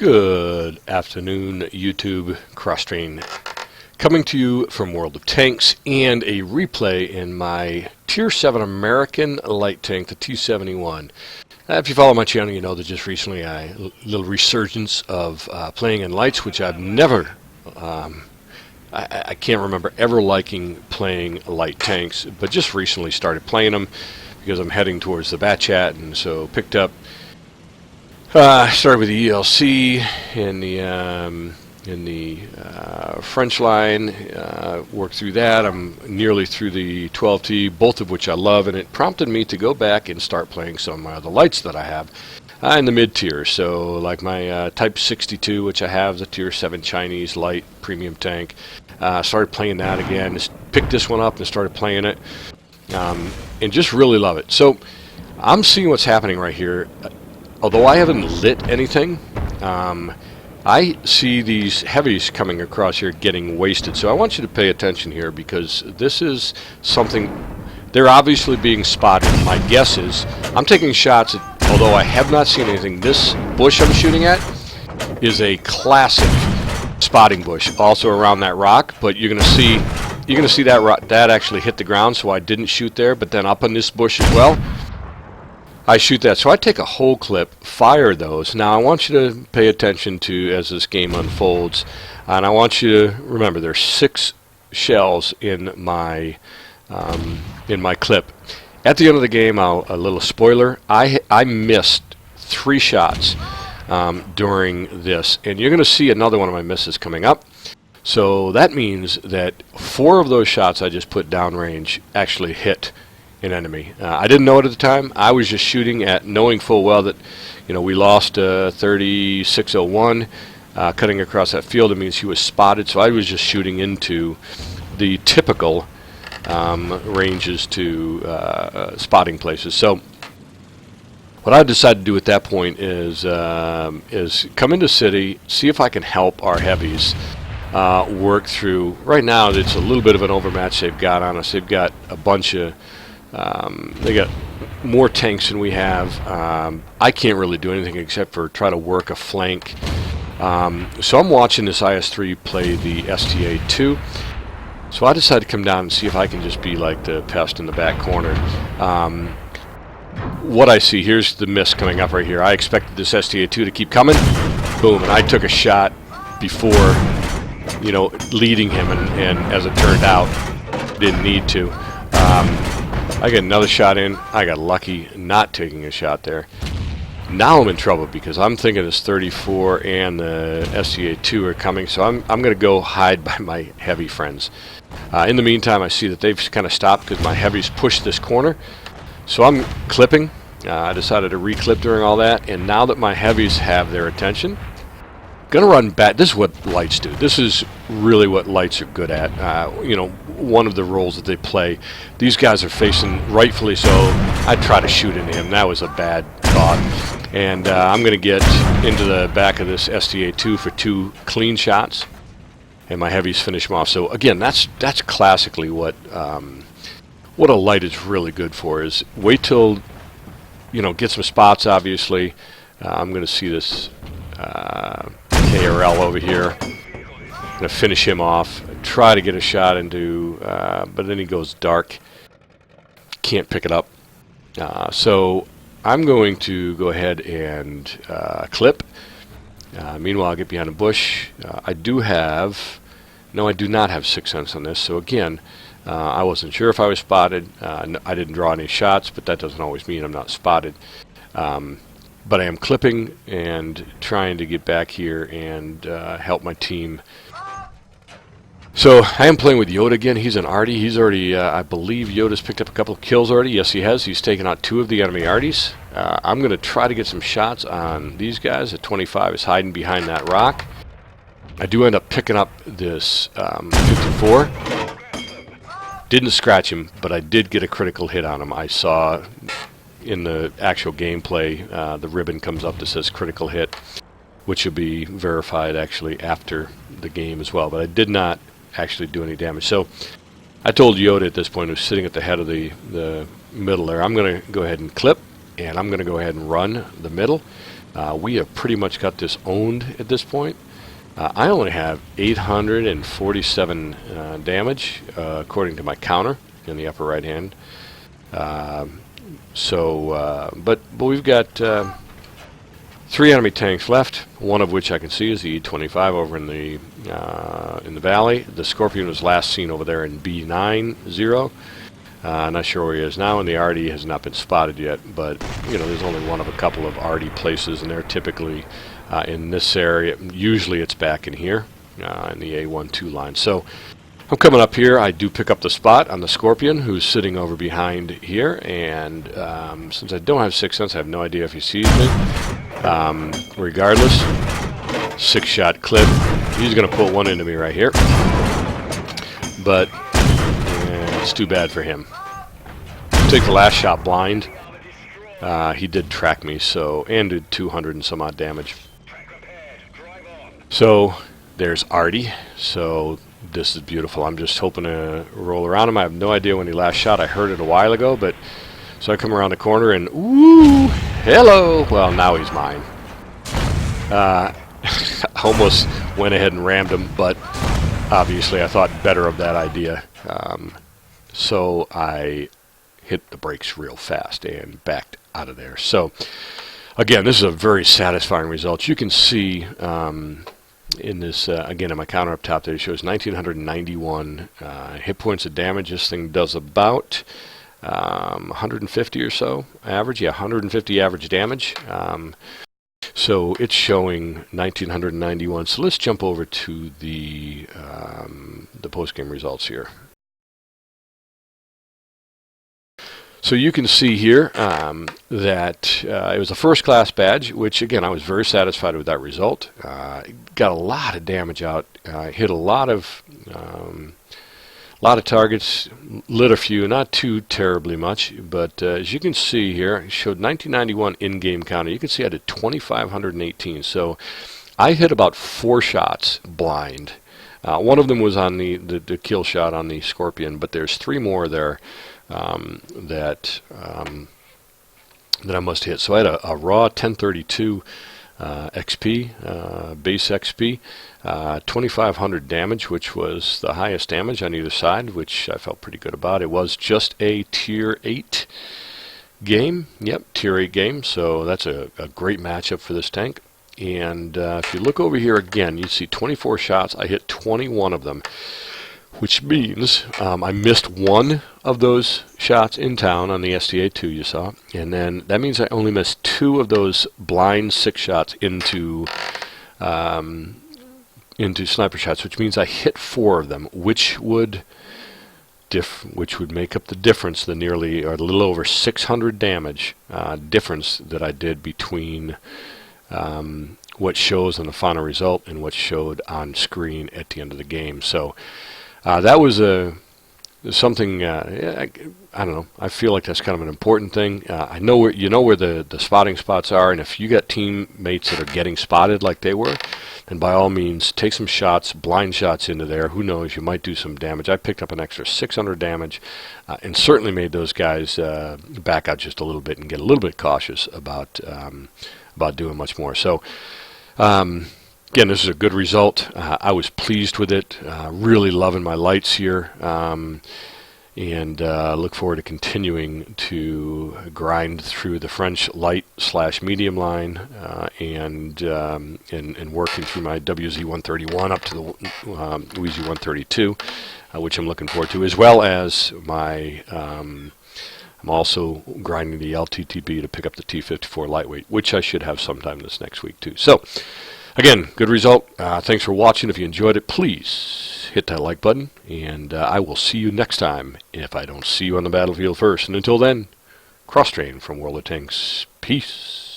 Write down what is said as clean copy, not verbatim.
Good afternoon, YouTube cross-train. Coming to you from World of Tanks and a replay in my Tier 7 American light tank, the T-71. If you follow my channel, you know that just recently a little resurgence of playing in lights, which I've never, I can't remember ever liking playing light tanks, but just recently started playing them because I'm heading towards the Bat Chat, and so picked up. Started with the ELC in the French line, worked through that. I'm nearly through the 12T, both of which I love, and it prompted me to go back and start playing some of my other lights that I have in the mid-tier. So like my Type 62, which I have, the Tier 7 Chinese light premium tank. Started playing that again, just picked this one up and started playing it, and just really love it. So I'm seeing what's happening right here. Although I haven't lit anything, I see these heavies coming across here getting wasted. So I want you to pay attention here, because this is something, they're obviously being spotted. My guess is, I'm taking shots at, although I have not seen anything, this bush I'm shooting at is a classic spotting bush, also around that rock, but you're gonna see that rock, that actually hit the ground, so I didn't shoot there, but then up on this bush as well, I shoot that. So I take a whole clip, fire those. Now I want you to pay attention to as this game unfolds, and I want you to remember there's 6 shells in my clip. At the end of the game, a little spoiler, I missed 3 shots during this, and you're going to see another one of my misses coming up. So that means that 4 of those shots I just put downrange actually hit an enemy. I didn't know it at the time. I was just shooting at, knowing full well that, you know, we lost 3601 cutting across that field. It means he was spotted, so I was just shooting into the typical ranges to spotting places. So what I decided to do at that point is come into city, see if I can help our heavies work through. Right now it's a little bit of an overmatch they've got on us. They've got a bunch of they got more tanks than we have. I can't really do anything except for try to work a flank. So I'm watching this IS-3 play the STA-2. So I decided to come down and see if I can just be like the pest in the back corner. What I see, here's the miss coming up right here. I expected this STA-2 to keep coming. Boom, and I took a shot before, you know, leading him, and as it turned out, didn't need to. I got another shot in. I got lucky not taking a shot there. Now I'm in trouble because I'm thinking this 34 and the STA-2 are coming, so I'm going to go hide by my heavy friends. In the meantime, I see that they've kind of stopped because my heavies pushed this corner. So I'm clipping. I decided to reclip during all that, and now that my heavies have their attention, gonna run back. This is what lights do. This is really what lights are good at. You know, one of the roles that they play. These guys are facing, rightfully so. I try to shoot into him. That was a bad thought. And I'm gonna get into the back of this STA-2 for 2 clean shots, and my heavies finish him off. So again, that's classically what a light is really good for. Is wait till, you know, get some spots. Obviously, I'm gonna see this. KRL over here. I'm going to finish him off. Try to get a shot into, but then he goes dark. Can't pick it up. So I'm going to go ahead and clip. Meanwhile, I'll get behind a bush. I do not have 6 cents on this. So again, I wasn't sure if I was spotted. I didn't draw any shots, but that doesn't always mean I'm not spotted. But I am clipping and trying to get back here and help my team. So I am playing with Yoda again. He's an Arty. He's already, I believe Yoda's picked up a couple of kills already. Yes, he has. He's taken out 2 of the enemy Arties. I'm going to try to get some shots on these guys. At 25 is hiding behind that rock. I do end up picking up this 54. Didn't scratch him, but I did get a critical hit on him. I saw in the actual gameplay, the ribbon comes up that says critical hit, which will be verified actually after the game as well. But I did not actually do any damage. So I told Yoda at this point, who's sitting at the head of the middle there, I'm going to go ahead and clip, and I'm going to go ahead and run the middle. We have pretty much got this owned at this point. I only have 847 damage, according to my counter in the upper right hand. But we've got 3 enemy tanks left, one of which I can see is the E-25 over in the valley. The Scorpion was last seen over there in B90. Not sure where he is now, and the RD has not been spotted yet, but there's only one of a couple of RD places, and they're typically in this area. Usually it's back in here in the A12 line. So I'm coming up here. I do pick up the spot on the Scorpion, who's sitting over behind here, and since I don't have 6th sense, I have no idea if he sees me. Regardless, 6-shot clip. He's going to put one into me right here, but it's too bad for him. Take the last shot blind. He did track me, and did 200 and some odd damage. So there's Artie. So this is beautiful. I'm just hoping to roll around him. I have no idea when he last shot. I heard it a while ago, but so I come around the corner and ooh, hello. Well, now he's mine. Almost went ahead and rammed him, but obviously I thought better of that idea. So I hit the brakes real fast and backed out of there. So again, this is a very satisfying result. You can see in this, again, in my counter up top there, it shows 1991 hit points of damage. This thing does about 150 or so average. Yeah, 150 average damage. So it's showing 1991. So let's jump over to the post-game results here. So you can see here that it was a first-class badge, which, again, I was very satisfied with that result. Got a lot of damage out, hit a lot of targets, lit a few, not too terribly much, but as you can see here, it showed 1991 in-game counter. You can see I did 2,518, so I hit about 4 shots blind. One of them was on the kill shot on the Scorpion, but there's 3 more there that I must hit. So I had a raw 1032 XP, base XP, 2,500 damage, which was the highest damage on either side, which I felt pretty good about. It was just a Tier 8 game. Yep, Tier 8 game, so that's a great matchup for this tank. And if you look over here again, you see 24 shots. I hit 21 of them, which means I missed one of those shots in town on the STA-2 you saw, and then that means I only missed 2 of those blind 6 shots into sniper shots, which means I hit 4 of them, which would make up the difference, the nearly or a little over 600 damage difference that I did between what shows on the final result and what showed on screen at the end of the game. So that was something, I don't know, I feel like that's kind of an important thing. I know where the spotting spots are, and if you got teammates that are getting spotted like they were, then by all means take some shots, blind shots into there. Who knows, you might do some damage. I picked up an extra 600 damage and certainly made those guys back out just a little bit and get a little bit cautious about doing much more. So again, this is a good result. I was pleased with it. Really loving my lights here, and look forward to continuing to grind through the French light/medium line and working through my WZ-131 up to the WZ-132, which I'm looking forward to, as well as my. I'm also grinding the LTTB to pick up the T-54 lightweight, which I should have sometime this next week too. So. Again, good result. Thanks for watching. If you enjoyed it, please hit that like button, and I will see you next time if I don't see you on the battlefield first. And until then, cross-train from World of Tanks. Peace.